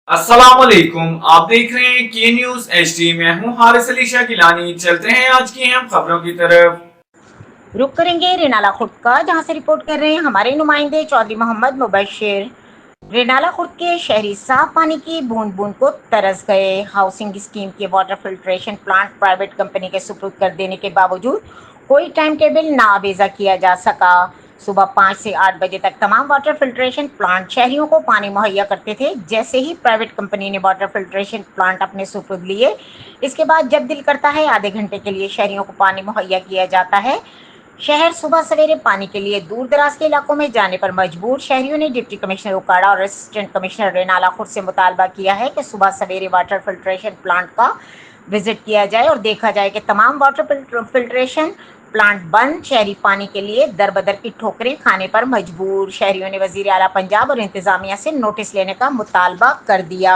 अस्सलाम वालेकुम, आप देख रहे हैं के न्यूज HD। मैं हूं हारिस अली शाकिलानी। चलते हैं आज की अहम खबरों की तरफ। रुक करेंगे रेनाला खुर्द का, जहां से रिपोर्ट कर रहे हैं हमारे नुमाइंदे चौधरी मोहम्मद मुबशिर। रेनाला खुर्द के शहरी साफ पानी की बूंद बूंद को तरस गए। हाउसिंग स्कीम के water filtration plant private company के सुपुर्द कर देने के बावजूद कोई टाइम टेबल नावेजा किया जा सका। सुबह 5 से 8 बजे तक तमाम वाटर फिल्ट्रेशन प्लांट शहरियों को पानी मुहैया करते थे। जैसे ही प्राइवेट कंपनी ने वाटर फिल्ट्रेशन प्लांट अपने सुपुर्द लिए, इसके बाद जब दिल करता है आधे घंटे के लिए शहरियों को पानी मुहैया किया जाता है। शहर सुबह सवेरे पानी के लिए दूर दराज के इलाकों में जाने पर मजबूर। शहरियों ने डिप्टी कमिश्नर उकाड़ा और असिस्टेंट कमिश्नर रेनाला खुर्द से मुतालबा किया है कि सुबह सवेरे वाटर फिल्ट्रेशन प्लांट का विजिट किया जाए और देखा जाए कि तमाम वाटर फिल्ट्रेशन प्लांट बंद। शहरी पानी के लिए दर बदर की ठोकरें खाने पर मजबूर। शहरियों ने वजीर आला पंजाब और इंतजामिया से नोटिस लेने का मुतालबा कर दिया।